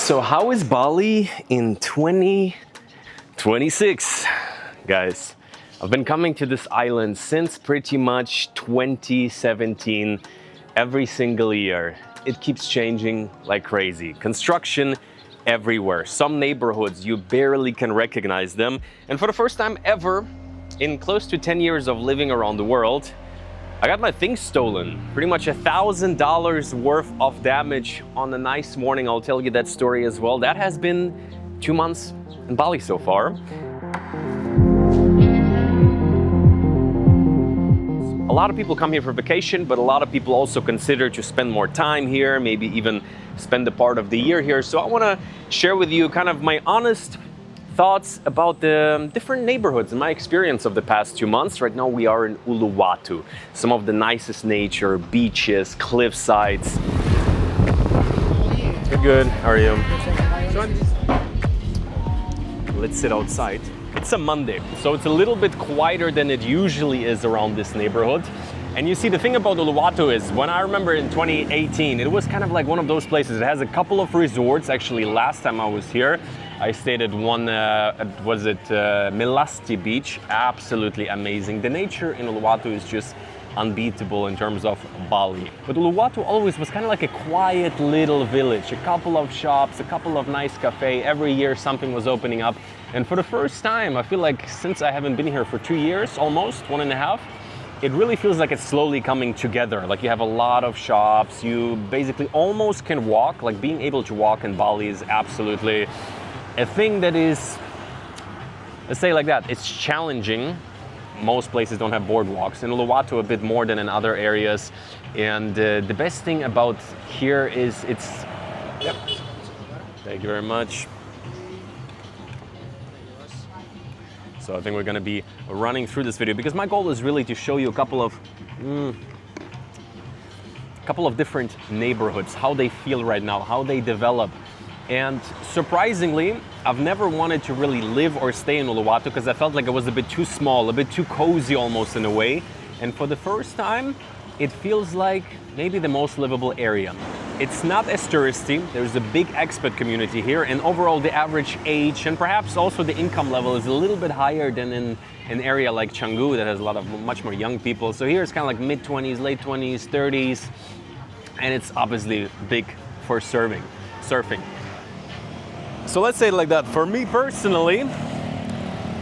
So how is Bali in 2026? Guys, I've been coming to this island since pretty much 2017, every single year. It keeps changing like crazy. Construction everywhere. Some neighborhoods, you barely can recognize them. And for the first time ever, in close to 10 years of living around the world, I got my things stolen. Pretty much $1,000 worth of damage on a nice morning. I'll tell you that story as well. That has been 2 months in Bali so far. A lot of people come here for vacation, but a lot of people also consider to spend more time here, maybe even spend a part of the year here. So I want to share with you kind of my honest thoughts about the different neighborhoods and my experience of the past 2 months. Right now we are in Uluwatu, some of the nicest nature, beaches, cliff sides. Good, how are you? Let's sit outside. It's a Monday, so it's a little bit quieter than it usually is around this neighborhood. And you see, the thing about Uluwatu is, when I remember in 2018, it was kind of like one of those places. It has a couple of resorts. Actually, last time I was here, I stayed at one, Melasti Beach. Absolutely amazing. The nature in Uluwatu is just unbeatable in terms of Bali. But Uluwatu always was kind of like a quiet little village. A couple of shops, a couple of nice cafes. Every year something was opening up. And for the first time, I feel like since I haven't been here for 2 years, almost 1.5, it really feels like it's slowly coming together. Like you have a lot of shops, you basically almost can walk. Like being able to walk in Bali is absolutely a thing that is, let's say like that, it's challenging. Most places don't have boardwalks. In Uluwatu a bit more than in other areas. And the best thing about here is it's, yep, thank you very much. So I think we're gonna be running through this video because my goal is really to show you a couple of different neighborhoods, how they feel right now, how they develop. And surprisingly, I've never wanted to really live or stay in Uluwatu because I felt like it was a bit too small, a bit too cozy almost in a way. And for the first time, it feels like maybe the most livable area. It's not as touristy. There's a big expat community here, and overall the average age and perhaps also the income level is a little bit higher than in an area like Canggu that has a lot of much more young people. So here it's kind of like mid-20s, late 20s, 30s, and it's obviously big for surfing. So let's say it like that. For me personally,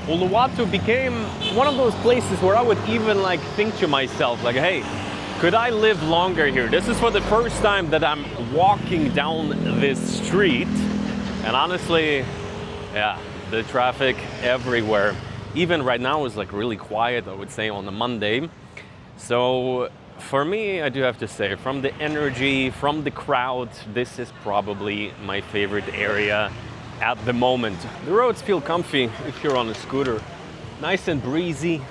Uluwatu became one of those places where I would even like think to myself like, hey, could I live longer here? This is for the first time that I'm walking down this street. And honestly, yeah, the traffic everywhere. Even right now is like really quiet, I would say, on a Monday. So for me, I do have to say, from the energy, from the crowd, this is probably my favorite area at the moment. The roads feel comfy if you're on a scooter. Nice and breezy,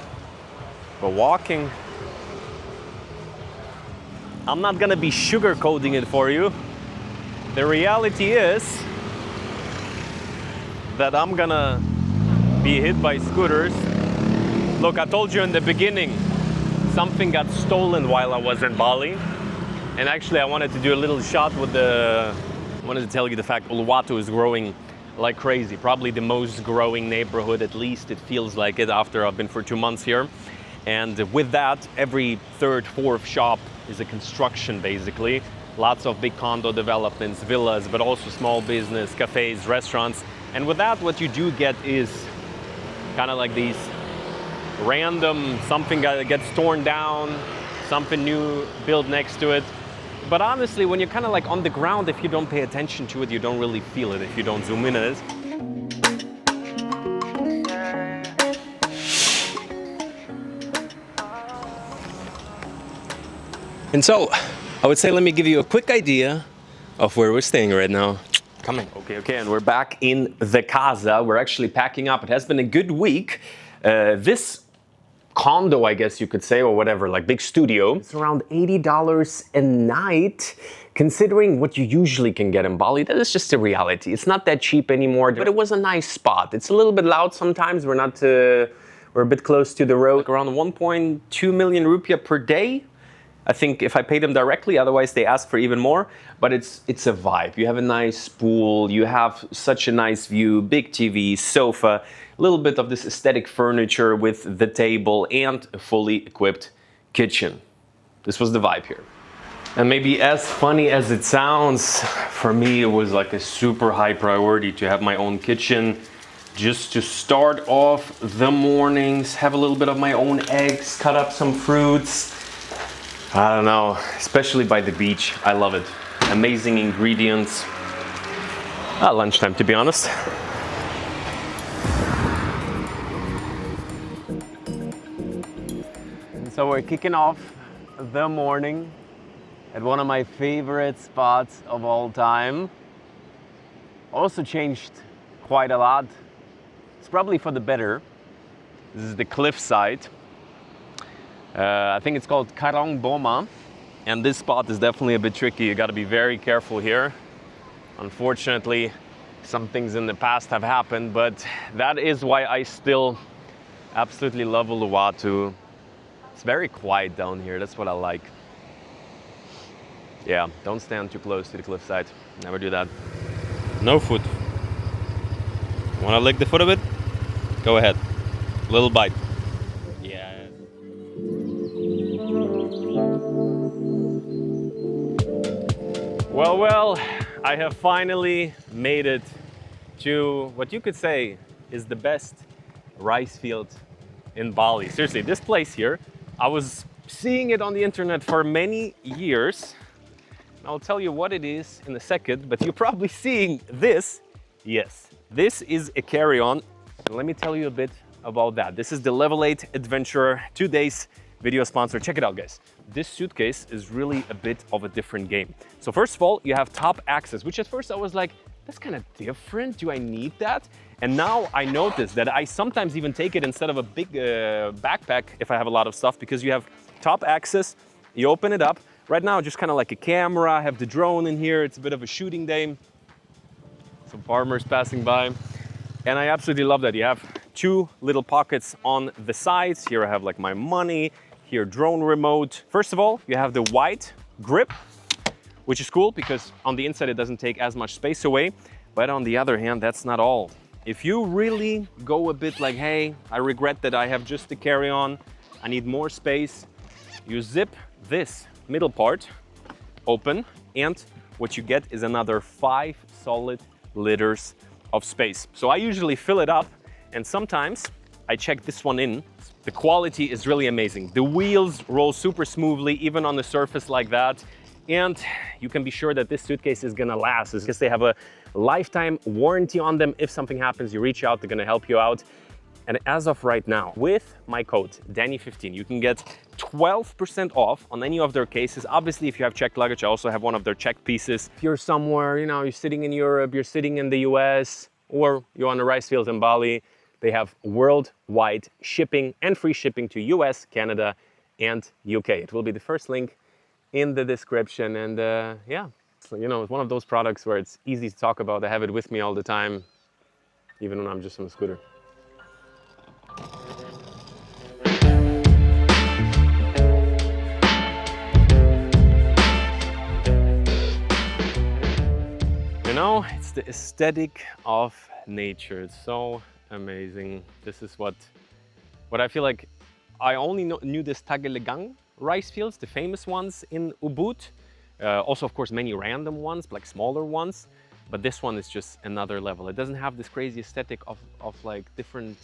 but walking, I'm not gonna be sugarcoating it for you. The reality is that I'm gonna be hit by scooters. Look, I told you in the beginning, something got stolen while I was in Bali. And actually I wanted to do a little shot with I wanted to tell you the fact Uluwatu is growing like crazy. Probably the most growing neighborhood, at least it feels like it after I've been for 2 months here. And with that, every third, fourth shop is a construction basically. Lots of big condo developments, villas, but also small business, cafes, restaurants. And with that, what you do get is kind of like these random, something gets torn down, something new built next to it. But honestly, when you're kind of like on the ground, if you don't pay attention to it, you don't really feel it if you don't zoom in on it. And so, I would say, let me give you a quick idea of where we're staying right now. Coming. Okay, and we're back in the casa. We're actually packing up. It has been a good week. This condo, I guess you could say, or whatever, like big studio, it's around $80 a night. Considering what you usually can get in Bali, that is just a reality. It's not that cheap anymore, but it was a nice spot. It's a little bit loud sometimes. We're a bit close to the road. Around 1.2 million rupiah per day. I think if I pay them directly, otherwise they ask for even more, but it's a vibe. You have a nice pool, you have such a nice view, big TV, sofa, a little bit of this aesthetic furniture with the table and a fully equipped kitchen. This was the vibe here. And maybe as funny as it sounds, for me it was like a super high priority to have my own kitchen, just to start off the mornings, have a little bit of my own eggs, cut up some fruits. I don't know, especially by the beach. I love it. Amazing ingredients. Lunchtime, to be honest. So we're kicking off the morning at one of my favorite spots of all time. Also changed quite a lot. It's probably for the better. This is the cliffside. I think it's called Karang Boma, and this spot is definitely a bit tricky. You got to be very careful here. Unfortunately, some things in the past have happened, but that is why I still absolutely love Uluwatu. It's very quiet down here. That's what I like. Yeah, don't stand too close to the cliffside. Never do that. No foot. Want to lick the foot a bit? Go ahead. Little bite. Yeah. Well, I have finally made it to what you could say is the best rice field in Bali. Seriously, this place here, I was seeing it on the internet for many years. I'll tell you what it is in a second, but you're probably seeing this. Yes, this is a carry-on. And let me tell you a bit about that. This is the Level 8 Adventurer 2 days video sponsor. Check it out, guys. This suitcase is really a bit of a different game. So first of all, you have top access, which at first I was like, that's kind of different. Do I need that? And now I notice that I sometimes even take it instead of a big backpack if I have a lot of stuff, because you have top access. You open it up. Right now, just kind of like a camera. I have the drone in here. It's a bit of a shooting day. Some farmers passing by. And I absolutely love that. You have two little pockets on the sides. Here I have like my money. Here, drone remote. First of all, you have the white grip, which is cool because on the inside it doesn't take as much space away. But on the other hand, that's not all. If you really go a bit like, hey, I regret that I have just the carry-on, I need more space, you zip this middle part open, and what you get is another 5 solid liters of space. So I usually fill it up, and sometimes I check this one in. The quality is really amazing. The wheels roll super smoothly, even on a surface like that. And you can be sure that this suitcase is gonna last, because they have a lifetime warranty on them. If something happens, you reach out, they're gonna help you out. And as of right now, with my code, Danny15, you can get 12% off on any of their cases. Obviously, if you have checked luggage, I also have one of their checked pieces. If you're somewhere, you know, you're sitting in Europe, you're sitting in the US, or you're on the rice field in Bali, they have worldwide shipping and free shipping to US, Canada, and UK. It will be the first link in the description. And yeah, so, you know, it's one of those products where it's easy to talk about. I have it with me all the time, even when I'm just on a scooter. You know, it's the aesthetic of nature. It's so amazing. This is what I feel like. I only knew this Tagelegang rice fields, the famous ones in Ubud. Also, of course, many random ones, like smaller ones. But this one is just another level. It doesn't have this crazy aesthetic of like different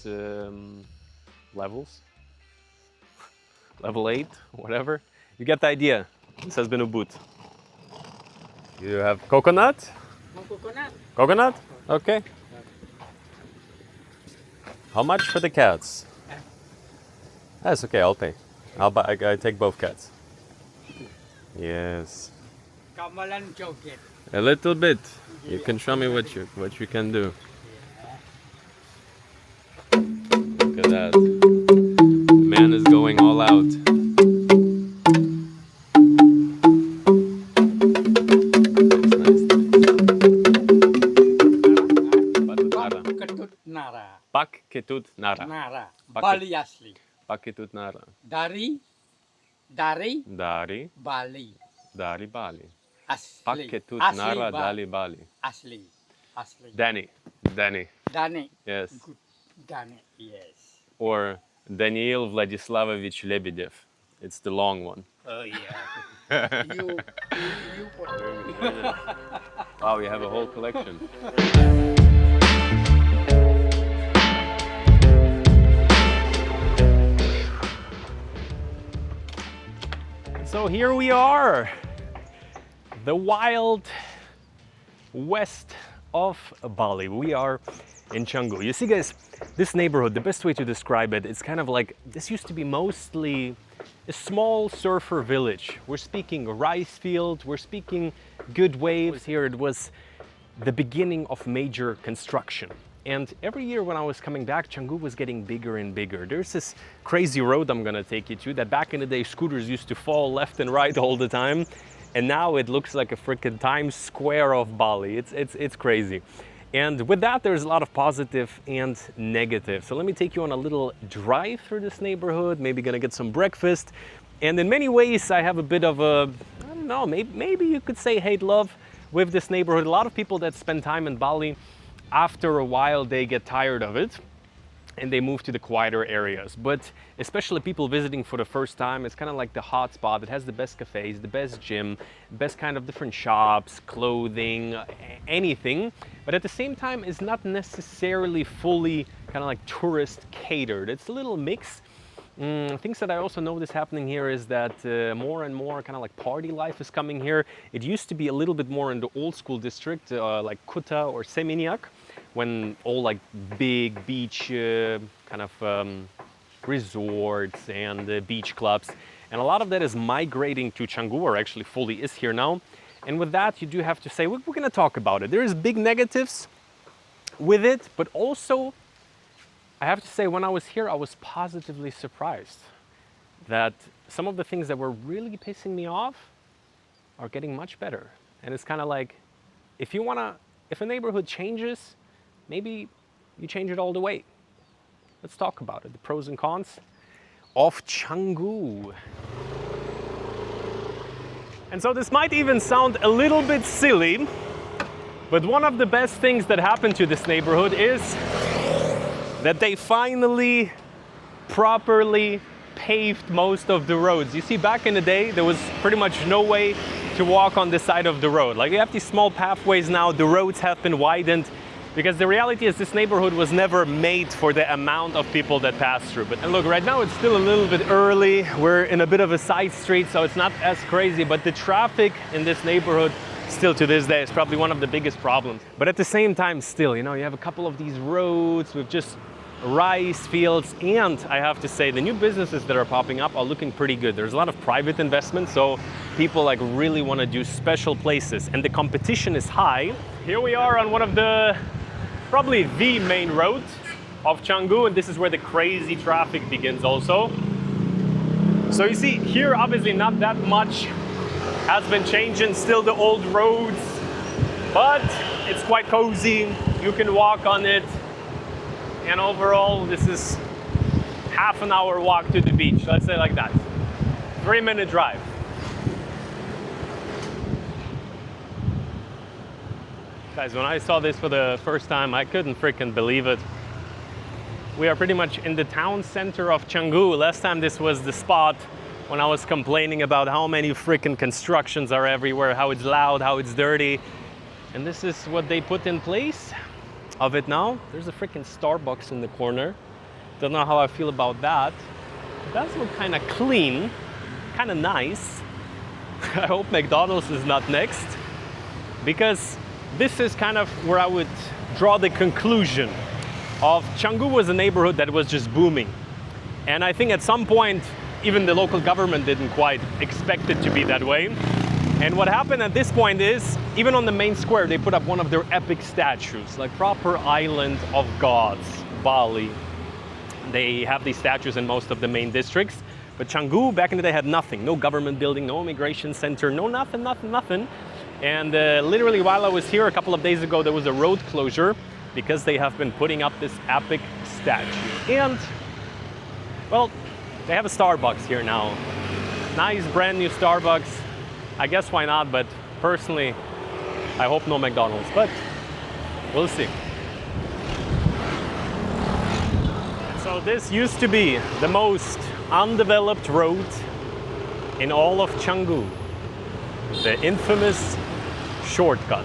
levels. Level 8, whatever. You get the idea. This has been Ubud. You have coconut? Coconut. Coconut? Okay. How much for the cats? That's okay, I'll pay. I take both cats. Yes. Kamalan joget. A little bit. You can show me what you can do. Look at that. The man is going all out. Ketut Nara. Pak Ketut Nara. Nara. Pak- Bali asli. Pak Ketut Nara. Dari Dari Dari, Bali. dari Bali. Asli. Paketut Asli nara Ba- dali Bali. Asli. Asli. Danny, Danny, Dani. yes. Good. Dani. Yes. Or Daniil Vladislavovich Lebedev. It's the long one. Oh yeah. you. Wow, you have a whole collection. So here we are, the wild west of Bali. We are in Canggu. You see, guys, this neighborhood, the best way to describe it, it's kind of like, this used to be mostly a small surfer village. We're speaking rice field, we're speaking good waves. Here it was the beginning of major construction. And every year when I was coming back, Canggu was getting bigger and bigger. There's this crazy road I'm gonna take you to that back in the day scooters used to fall left and right all the time. And now it looks like a freaking Times Square of Bali. It's crazy. And with that, there's a lot of positive and negative. So let me take you on a little drive through this neighborhood, maybe gonna get some breakfast. And in many ways, I have a bit of a, I don't know, maybe you could say hate-love with this neighborhood. A lot of people that spend time in Bali, after a while, they get tired of it and they move to the quieter areas. But especially people visiting for the first time, it's kind of like the hot spot. It has the best cafes, the best gym, best kind of different shops, clothing, anything. But at the same time, it's not necessarily fully kind of like tourist catered. It's a little mix. Things that I also notice happening here is that more and more kind of like party life is coming here. It used to be a little bit more in the old school district, like Kuta or Seminyak, when all like big beach kind of resorts and beach clubs. And a lot of that is migrating to Canggu, or actually fully is here now. And with that, you do have to say, we're going to talk about it. There's big negatives with it, but also I have to say, when I was here, I was positively surprised that some of the things that were really pissing me off are getting much better. And it's kind of like, if a neighborhood changes, maybe you change it all the way. Let's talk about it, the pros and cons of Canggu. And so this might even sound a little bit silly, but one of the best things that happened to this neighborhood is that they finally properly paved most of the roads. You see, back in the day, there was pretty much no way to walk on this side of the road. Like, you have these small pathways now, the roads have been widened, because the reality is this neighborhood was never made for the amount of people that pass through. But and look, right now it's still a little bit early. We're in a bit of a side street, so it's not as crazy, but the traffic in this neighborhood still to this day is probably one of the biggest problems. But at the same time, still, you know, you have a couple of these roads with just rice fields, and I have to say the new businesses that are popping up are looking pretty good. There's a lot of private investment, so people like really want to do special places, and the competition is high. Here we are on one of the, probably the main road of Canggu, and this is where the crazy traffic begins also. So you see here, obviously not that much has been changing, still the old roads, but it's quite cozy. You can walk on it. And overall, this is half an hour walk to the beach, let's say like that. 3-minute drive. Guys, when I saw this for the first time, I couldn't freaking believe it. We are pretty much in the town center of Canggu. Last time this was the spot when I was complaining about how many freaking constructions are everywhere, how it's loud, how it's dirty. And this is what they put in place of it now. There's a freaking Starbucks in the corner. Don't know how I feel about that. It does look kind of clean, kind of nice. I hope McDonald's is not next, because this is kind of where I would draw the conclusion of Canggu was a neighborhood that was just booming. And I think at some point, even the local government didn't quite expect it to be that way. And what happened at this point is, even on the main square, they put up one of their epic statues, like proper island of gods, Bali. They have these statues in most of the main districts, but Canggu back in the day had nothing, no government building, no immigration center, no nothing. And literally while I was here a couple of days ago, there was a road closure because they have been putting up this epic statue. And, well, they have a Starbucks here now. Nice brand new Starbucks. I guess why not, but personally, I hope no McDonald's, but we'll see. So this used to be the most undeveloped road in all of Canggu. The infamous shortcut.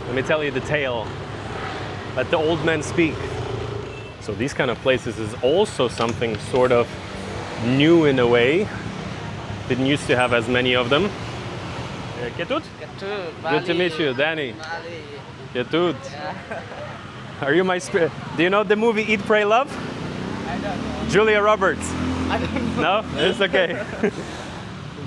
Let me tell you the tale. Let the old men speak. So these kind of places is also something sort of new in a way. Didn't used to have as many of them. Ketut? Good to meet you, Danny. Bali. Ketut. Yeah. Are you my spirit? Do you know the movie Eat, Pray, Love? I don't know. Julia Roberts. I don't know. No? It's okay.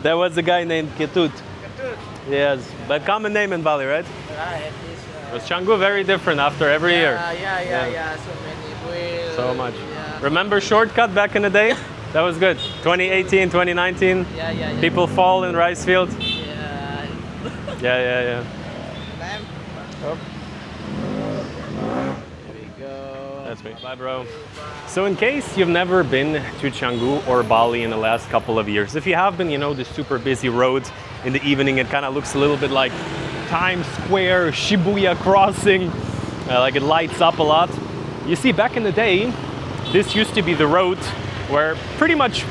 There was a guy named Ketut. Ketut. Yes, but common name in Bali, right? Right, at least. Was Canggu very different after every year? Yeah. So many wheels. So much. Yeah. Remember shortcut back in the day? That was good. 2018, 2019. Yeah. People fall in rice field. Yeah. Yeah. Lamp. Oh, Here we go. that's me. Bye, bro. So in case you've never been to Canggu or Bali in the last couple of years, if you have been, you know, the super busy roads in the evening, it kind of looks a little bit like Times Square, Shibuya crossing, like it lights up a lot. You see, back in the day, this used to be the road where pretty much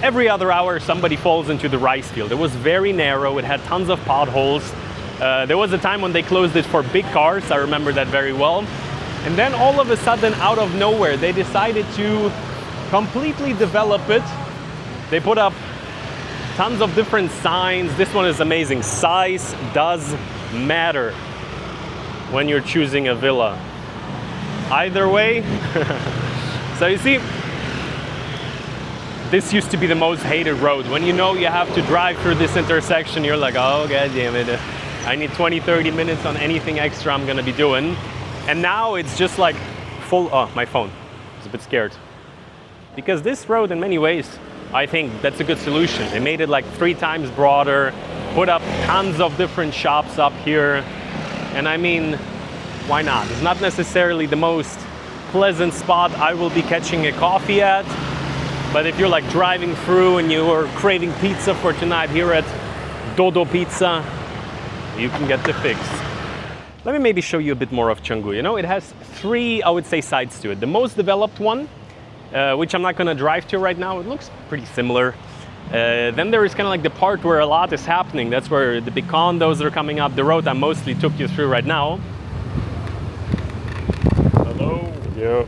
every other hour somebody falls into the rice field. It was very narrow, it had tons of potholes. There was a time when they closed it for big cars, I remember that very well. And then all of a sudden, out of nowhere, they decided to completely develop it. They put up tons of different signs. This one is amazing. Size does matter when you're choosing a villa. Either way. So you see, this used to be the most hated road. When you know you have to drive through this intersection, you're like, oh, god damn it. I need 20, 30 minutes on anything extra I'm gonna be doing. And now it's just like full, oh, my phone. I was a bit scared. Because this road in many ways, I think that's a good solution. They made it like 3 times broader, put up tons of different shops up here. And I mean, why not? It's not necessarily the most pleasant spot I will be catching a coffee at. But if you're like driving through and you are craving pizza for tonight here at Dodo Pizza, you can get the fix. Let me maybe show you a bit more of Canggu. You know, it has 3, I would say, sides to it. The most developed one, which I'm not gonna drive to right now, it looks pretty similar. Then there is kind of like the part where a lot is happening. That's where the big condos are coming up. The road I mostly took you through right now. Hello. Yeah.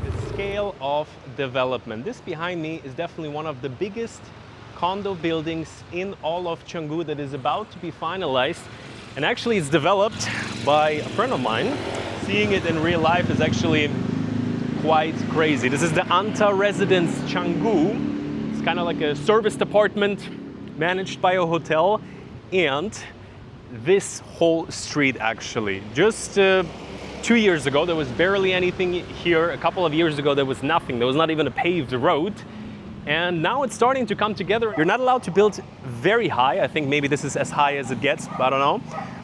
The scale of development. This behind me is definitely one of the biggest condo buildings in all of Canggu that is about to be finalized. And actually it's developed by a friend of mine. Seeing it in real life is actually quite crazy. This is the Anta Residence Canggu. It's kind of like a service department managed by a hotel. And this whole street actually, just 2 years ago, there was barely anything here. A couple of years ago, there was nothing. There was not even a paved road. And now it's starting to come together. You're not allowed to build very high. I think maybe this is as high as it gets, I don't know.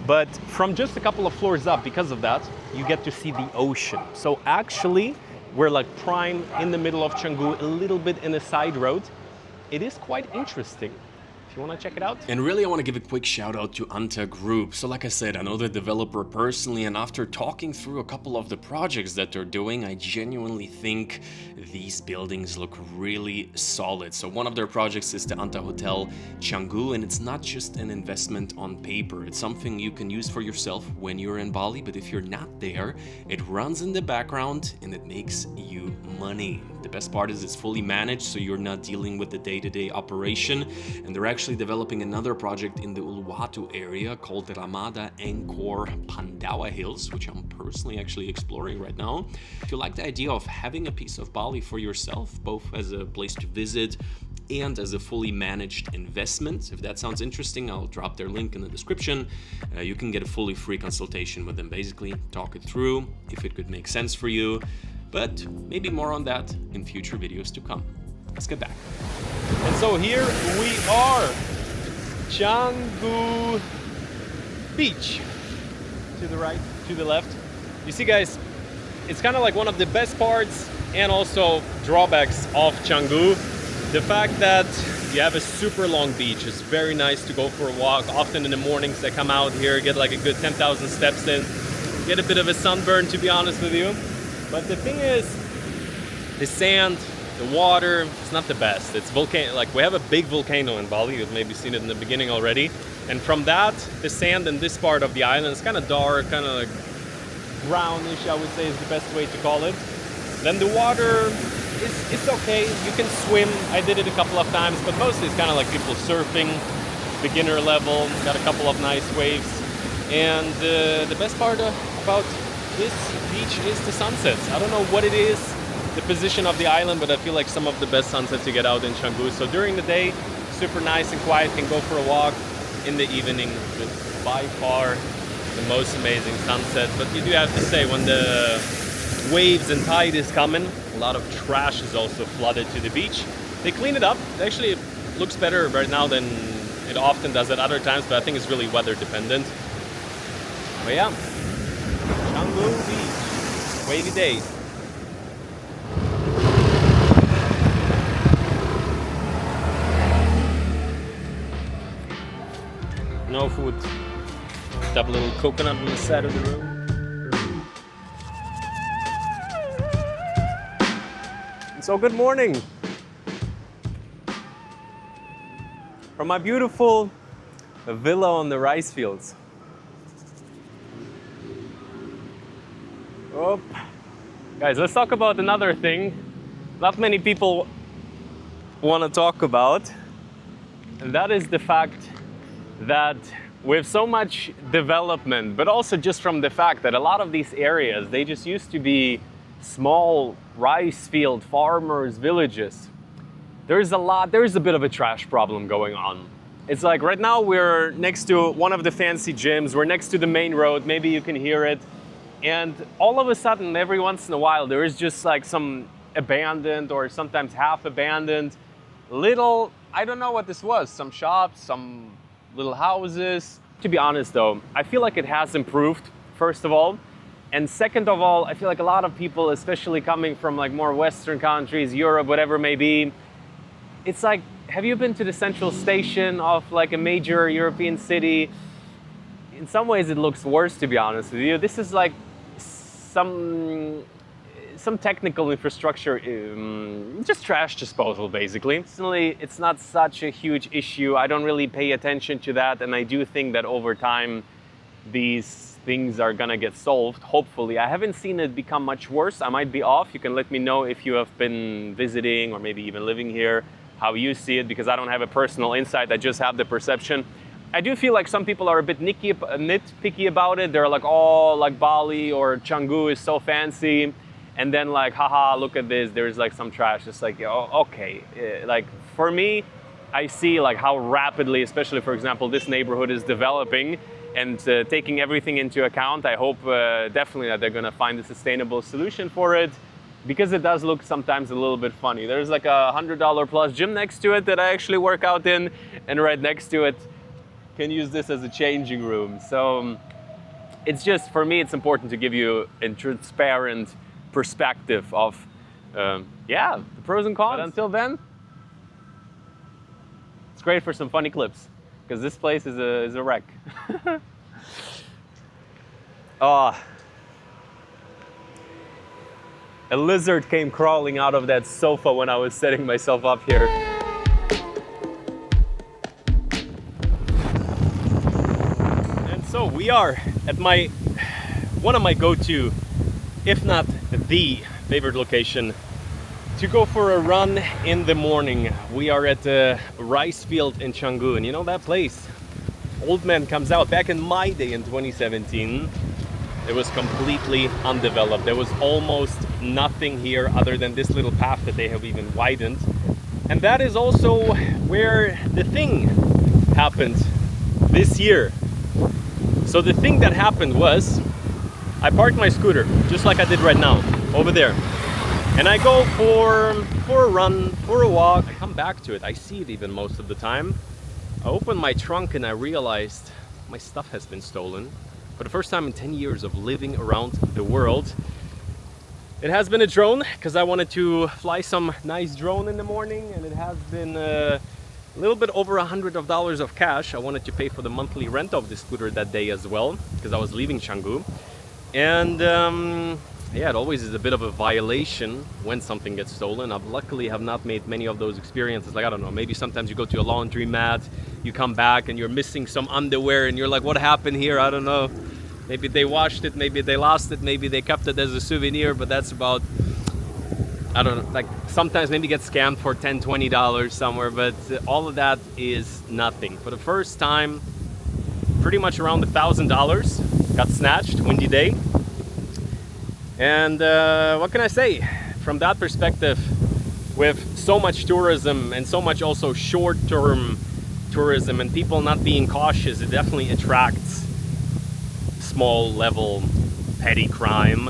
But from just a couple of floors up, because of that, you get to see the ocean. So actually, we're like prime in the middle of Canggu, a little bit in a side road. It is quite interesting. You want to check it out? And really I want to give a quick shout out to Anta Group. So like I said, I know the developer personally, and after talking through a couple of the projects that they're doing, I genuinely think these buildings look really solid. So one of their projects is the Anta Hotel Canggu, and it's not just an investment on paper. It's something you can use for yourself when you're in Bali, but if you're not there, it runs in the background and it makes you money. The best part is it's fully managed, so you're not dealing with the day-to-day operation. And they're actually developing another project in the Uluwatu area called Ramada Angkor Pandawa Hills, which I'm personally actually exploring right now. If you like the idea of having a piece of Bali for yourself, both as a place to visit and as a fully managed investment, if that sounds interesting, I'll drop their link in the description. You can get a fully free consultation with them, basically talk it through if it could make sense for you. But maybe more on that in future videos to come. Let's get back. And so here we are, Canggu Beach. To the right, to the left. You see guys, it's kind of like one of the best parts and also drawbacks of Canggu. The fact that you have a super long beach is very nice to go for a walk. Often in the mornings I come out here, get like a good 10,000 steps in, get a bit of a sunburn, to be honest with you. But the thing is, the sand, the water, it's not the best. It's like we have a big volcano in Bali. You've maybe seen it in the beginning already. And from that, the sand in this part of the island is kind of dark, kind of like brownish, I would say is the best way to call it. Then the water it's okay. You can swim. I did it a couple of times, but mostly it's kind of like people surfing, beginner level. Got a couple of nice waves. And the best part about this beach is the sunsets. I don't know what it is, the position of the island, but I feel like some of the best sunsets you get out in Canggu. So during the day, super nice and quiet, can go for a walk. In the evening, just by far the most amazing sunset. But you do have to say, when the waves and tide is coming, a lot of trash is also flooded to the beach. They clean it up. Actually, it looks better right now than it often does at other times, but I think it's really weather dependent. But yeah, Canggu Beach, wavy day. No food. Just have a little coconut on the side of the road. So good morning from my beautiful villa on the rice fields. Oh, guys, let's talk about another thing not many people want to talk about, and that is the fact that with so much development, but also just from the fact that a lot of these areas, they just used to be small rice field farmers villages. There's a bit of a trash problem going on. It's like right now we're next to one of the fancy gyms, we're next to the main road, maybe you can hear it, and all of a sudden every once in a while there is just like some abandoned or sometimes half abandoned little, I don't know what this was, some shops, some little houses. To be honest though, I feel like it has improved, first of all. And second of all, I feel like a lot of people, especially coming from like more Western countries, Europe, whatever it may be, it's like, have you been to the central station of like a major European city? In some ways it looks worse, to be honest with you. This is like some technical infrastructure, just trash disposal basically. Personally, it's not such a huge issue. I don't really pay attention to that, and I do think that over time these things are gonna get solved, hopefully. I haven't seen it become much worse. I might be off. You can let me know if you have been visiting or maybe even living here, how you see it, because I don't have a personal insight. I just have the perception. I do feel like some people are a bit nitpicky about it. They're like, oh, like Bali or Canggu is so fancy. And then like, haha, look at this, there's like some trash. It's like, oh, okay. Like for me, I see like how rapidly, especially for example, this neighborhood is developing, and taking everything into account, I hope definitely that they're gonna find a sustainable solution for it, because it does look sometimes a little bit funny. There's like a $100 plus gym next to it that I actually work out in, and right next to it, can use this as a changing room. So it's just, for me, it's important to give you a transparent perspective of, yeah, the pros and cons. But until then, it's great for some funny clips, because this place is a wreck. Oh, a lizard came crawling out of that sofa when I was setting myself up here. And so we are at one of my go-to, if not the favorite location to go for a run in the morning. We are at the rice field in Canggu, and you know that place, Old Man Comes Out. Back in my day in 2017, it was completely undeveloped. There was almost nothing here other than this little path that they have even widened. And that is also where the thing happened this year. So the thing that happened was, I parked my scooter, just like I did right now, over there. And I go for a run, for a walk. I come back to it, I see it even most of the time. I open my trunk and I realized my stuff has been stolen. For the first time in 10 years of living around the world, It has been a drone because I wanted to fly some nice drone in the morning, and it has been a little bit over $100 of cash. I wanted to pay for the monthly rent of the scooter that day as well because I was leaving Canggu. And yeah, it always is a bit of a violation when something gets stolen. I've luckily have not made many of those experiences. Like, I don't know, maybe sometimes you go to a laundry mat, you come back and you're missing some underwear and you're like, what happened here? I don't know. Maybe they washed it, maybe they lost it, maybe they kept it as a souvenir, but that's about, I don't know, like sometimes maybe get scammed for $10, $20 somewhere, but all of that is nothing. For the first time, pretty much around $1,000 got snatched, windy day. And what can I say? From that perspective, with so much tourism and so much also short-term tourism and people not being cautious, it definitely attracts small level petty crime.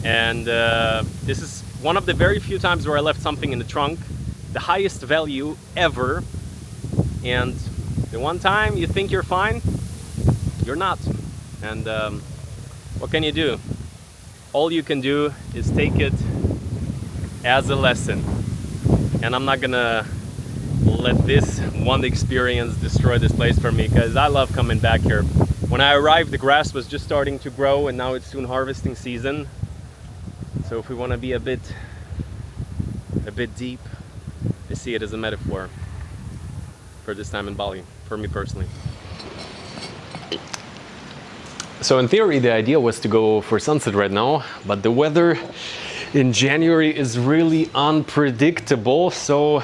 And this is one of the very few times where I left something in the trunk, the highest value ever, and the one time you think you're fine, you're not. And what can you do? All you can do is take it as a lesson. And I'm not gonna let this one experience destroy this place for me, because I love coming back here. When I arrived, the grass was just starting to grow, and now it's soon harvesting season. So if we want to be a bit deep, I see it as a metaphor for this time in Bali, for me personally. So in theory, the idea was to go for sunset right now, but the weather in January is really unpredictable. So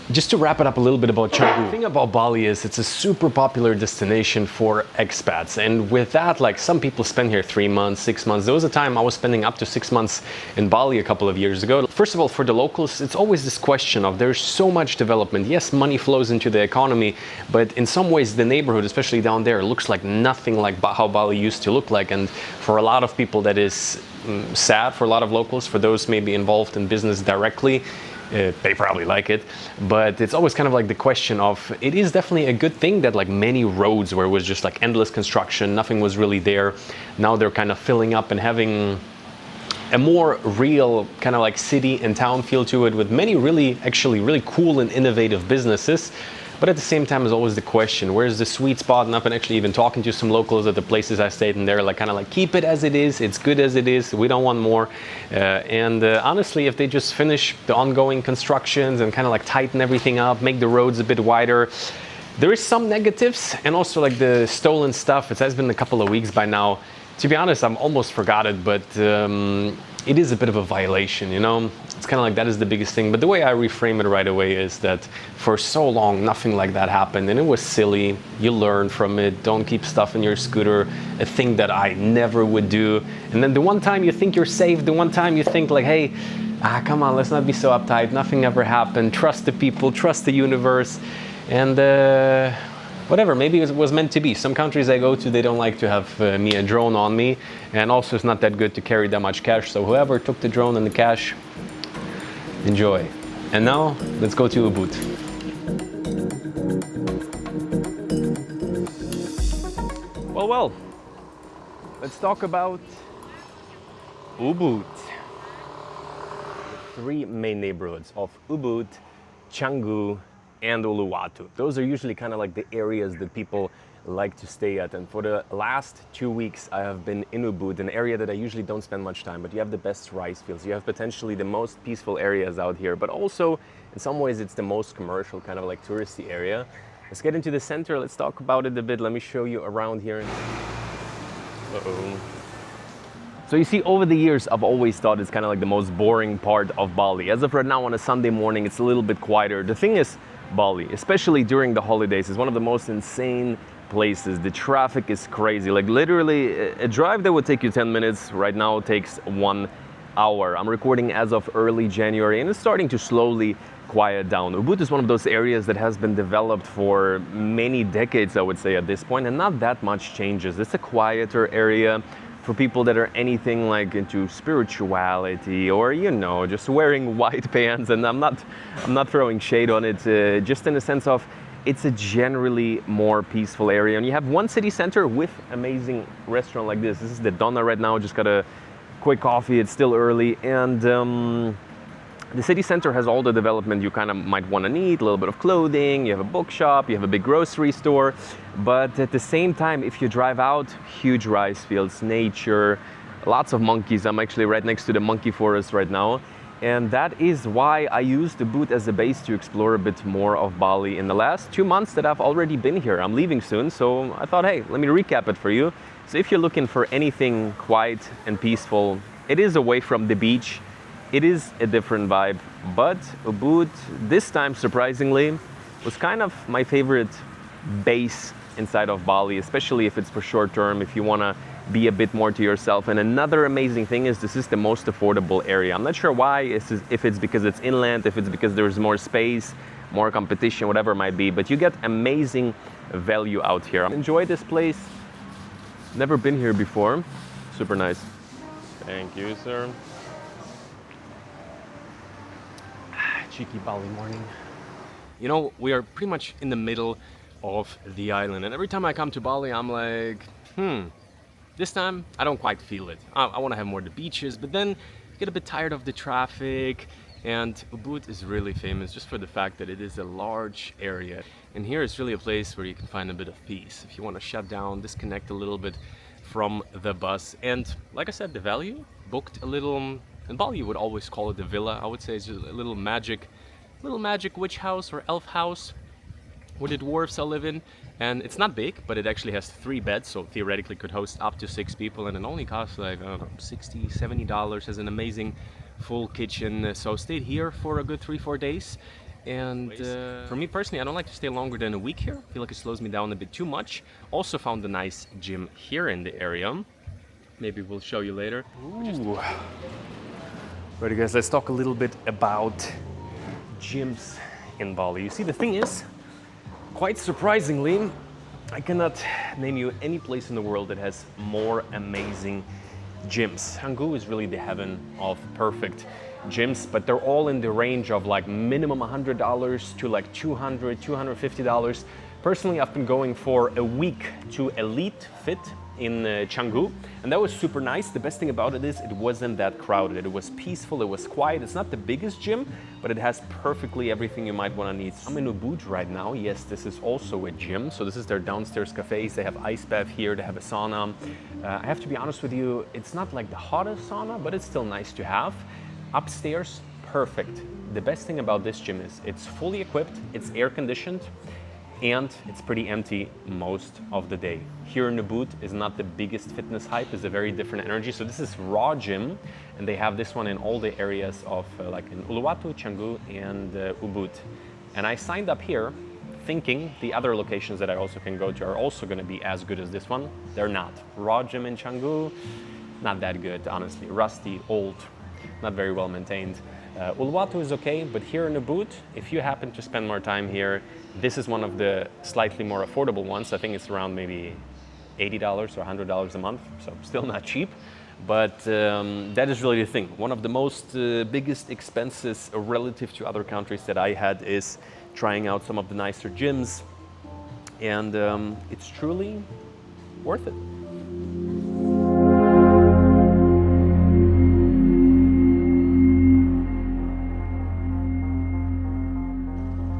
just to wrap it up a little bit about Canggu. The thing about Bali is it's a super popular destination for expats. And with that, like, some people spend here 3 months, 6 months. There was a time I was spending up to 6 months in Bali a couple of years ago. First of all, for the locals, it's always this question of there's so much development. Yes, money flows into the economy, but in some ways the neighborhood, especially down there, looks like nothing like how Bali used to look like. And for a lot of people that is sad, for a lot of locals, for those maybe involved in business directly, they probably like it, but it's always kind of like the question of, it is definitely a good thing that like many roads where it was just like endless construction, nothing was really there, now they're kind of filling up and having a more real kind of like city and town feel to it, with many actually really cool and innovative businesses. But at the same time, is always the question, where's the sweet spot? And I've been actually even talking to some locals at the places I stayed, and they're like kind of like, keep it as it is, it's good as it is, we don't want more. Honestly, if they just finish the ongoing constructions and kind of like tighten everything up, make the roads a bit wider, there is some negatives. And also like the stolen stuff, it has been a couple of weeks by now. To be honest, I'm almost forgot it, but it is a bit of a violation, you know? It's kind of like that is the biggest thing. But the way I reframe it right away is that for so long, nothing like that happened. And it was silly. You learn from it. Don't keep stuff in your scooter. A thing that I never would do. And then the one time you think you're safe, the one time you think like, hey, come on, let's not be so uptight. Nothing ever happened. Trust the people, trust the universe. And whatever, maybe it was meant to be. Some countries I go to, they don't like to have me a drone on me. And also it's not that good to carry that much cash. So whoever took the drone and the cash, enjoy. And now, let's go to Ubud. Well, let's talk about Ubud. The 3 main neighborhoods of Ubud, Canggu, and Uluwatu. Those are usually kind of like the areas that people like to stay at. And for the last 2 weeks, I have been in Ubud, an area that I usually don't spend much time, but you have the best rice fields. You have potentially the most peaceful areas out here, but also in some ways it's the most commercial, kind of like touristy area. Let's get into the center. Let's talk about it a bit. Let me show you around here. Uh-oh. So you see, over the years, I've always thought it's kind of like the most boring part of Bali. As of right now, on a Sunday morning, it's a little bit quieter. The thing is, Bali, especially during the holidays, is one of the most insane places. The traffic is crazy. Like literally, a drive that would take you 10 minutes right now takes 1 hour. I'm recording as of early January, and it's starting to slowly quiet down. Ubud is one of those areas that has been developed for many decades, I would say, at this point, and not that much changes. It's a quieter area for people that are anything like into spirituality, or, you know, just wearing white pants. And I'm not throwing shade on it, just in the sense of it's a generally more peaceful area. And you have one city center with amazing restaurant like this. This is the Donna right now. Just got a quick coffee. It's still early, and the city center has all the development you kind of might want to need, a little bit of clothing, you have a bookshop, you have a big grocery store, but at the same time, if you drive out, huge rice fields, nature, lots of monkeys. I'm actually right next to the monkey forest right now, and that is why I used Ubud as a base to explore a bit more of Bali in the last 2 months that I've already been here. I'm leaving soon, so I thought, hey, let me recap it for you. So if you're looking for anything quiet and peaceful, it is away from the beach. It is a different vibe, but Ubud, this time surprisingly, was kind of my favorite base inside of Bali, especially if it's for short term, if you want to be a bit more to yourself. And another amazing thing is this is the most affordable area. I'm not sure why, if it's because it's inland, if it's because there's more space, more competition, whatever it might be, but you get amazing value out here. Enjoy this place. Never been here before. Super nice. Thank you, sir. Cheeky Bali morning. You know, we are pretty much in the middle of the island, and every time I come to Bali, I'm like, this time I don't quite feel it. I want to have more of the beaches, but then get a bit tired of the traffic. And Ubud is really famous just for the fact that it is a large area, and here is really a place where you can find a bit of peace if you want to shut down, disconnect a little bit from the bus. And like I said, the value, booked a little. In Bali, you would always call it a villa. I would say it's just a little magic witch house or elf house where the dwarves all live in. And it's not big, but it actually has 3 beds, so theoretically could host up to 6 people, and it only costs like, I don't know, $60, $70. Has an amazing full kitchen. So stayed here for a good 3-4 days. And for me personally, I don't like to stay longer than a week here. I feel like it slows me down a bit too much. Also found a nice gym here in the area. Maybe we'll show you later. Ooh. Right, guys, let's talk a little bit about gyms in Bali. You see, the thing is, quite surprisingly, I cannot name you any place in the world that has more amazing gyms. Canggu is really the heaven of perfect gyms, but they're all in the range of like minimum $100 to like $200, $250. Personally, I've been going for a week to Elite Fit in Canggu, and that was super nice. The best thing about it is it wasn't that crowded. It was peaceful, it was quiet. It's not the biggest gym, but it has perfectly everything you might want to need. I'm in Ubud right now. Yes, this is also a gym. So this is their downstairs cafes. They have ice bath here, they have a sauna. I have to be honest with you, it's not like the hottest sauna, but it's still nice to have. Upstairs, perfect. The best thing about this gym is it's fully equipped, it's air conditioned, and it's pretty empty most of the day. Here in Ubud is not the biggest fitness hype, it's a very different energy. So this is raw gym, and they have this one in all the areas of like in Uluwatu, Canggu, and Ubud. And I signed up here thinking the other locations that I also can go to are also gonna be as good as this one. They're not. Raw gym in Canggu, not that good, honestly. Rusty, old, not very well maintained. Uluwatu is okay, but here in Ubud, if you happen to spend more time here, this is one of the slightly more affordable ones. I think it's around maybe $80 or $100 a month, so still not cheap. But that is really the thing. One of the most biggest expenses relative to other countries that I had is trying out some of the nicer gyms, and it's truly worth it.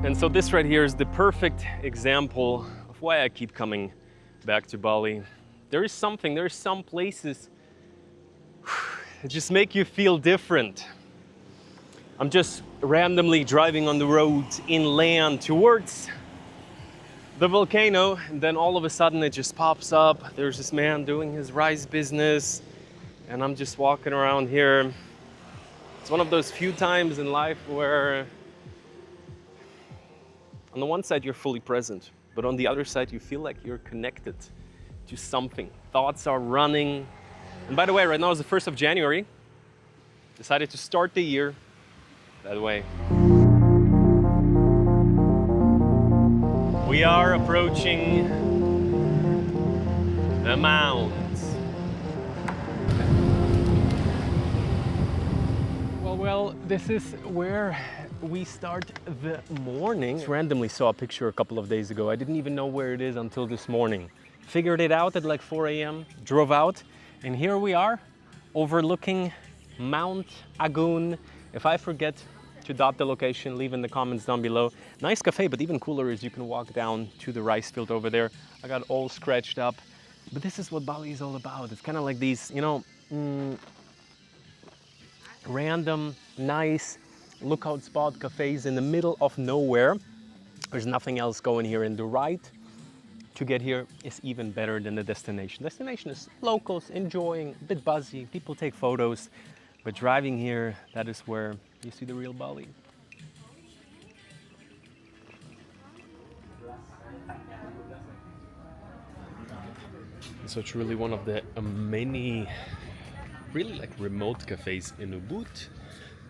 And so this right here is the perfect example of why I keep coming back to Bali. There is some places that just make you feel different. I'm just randomly driving on the road inland towards the volcano, and then all of a sudden it just pops up. There's this man doing his rice business, and I'm just walking around here. It's one of those few times in life where on the one side, you're fully present, but on the other side, you feel like you're connected to something. Thoughts are running. And by the way, right now is the 1st of January. Decided to start the year that way. We are approaching the mounds. Well, this is where we start the morning. Just randomly saw a picture a couple of days ago. I didn't even know where it is until this morning. Figured it out at like 4 a.m., drove out, and here we are overlooking Mount Agun. If I forget to dot the location, leave in the comments down below. Nice cafe, but even cooler is you can walk down to the rice field over there. I got all scratched up, but this is what Bali is all about. It's kind of like these, you know, random, nice lookout spot cafes in the middle of nowhere. There's nothing else going here, and the ride to get here is even better than the destination. Destination is locals enjoying, a bit buzzy, people take photos, but driving here, that is where you see the real Bali. So it's really one of the many, really like remote cafes in Ubud.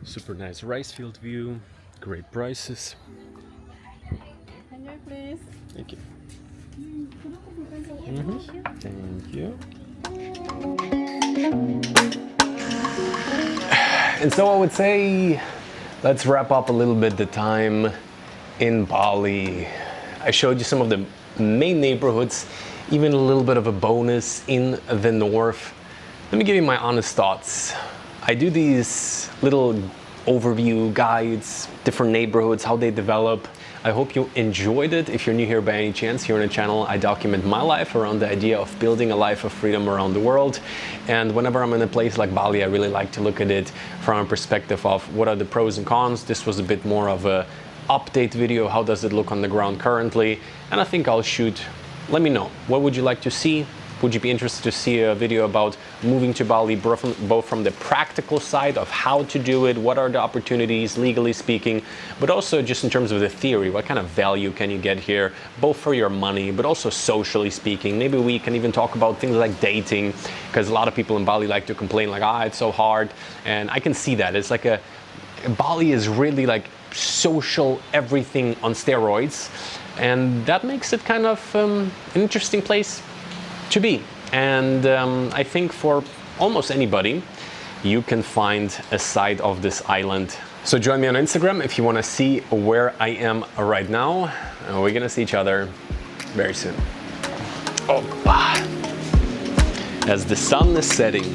Super nice rice field view, great prices. Enjoy, please. Thank you. Thank you. And so I would say, let's wrap up a little bit the time in Bali. I showed you some of the main neighborhoods, even a little bit of a bonus in the north. Let me give you my honest thoughts. I do these little overview guides, different neighborhoods, how they develop. I hope you enjoyed it. If you're new here by any chance, here on the channel, I document my life around the idea of building a life of freedom around the world. And whenever I'm in a place like Bali, I really like to look at it from a perspective of what are the pros and cons. This was a bit more of a update video. How does it look on the ground currently? And I think I'll shoot. Let me know. What would you like to see? Would you be interested to see a video about moving to Bali, both from the practical side of how to do it, what are the opportunities, legally speaking, but also just in terms of the theory, what kind of value can you get here, both for your money, but also socially speaking. Maybe we can even talk about things like dating, because a lot of people in Bali like to complain like, it's so hard. And I can see that. It's like Bali is really like social everything on steroids. And that makes it kind of an interesting place to be. And I think for almost anybody, you can find a side of this island. So join me on Instagram if you want to see where I am right now. We're gonna see each other very soon. As the sun is setting.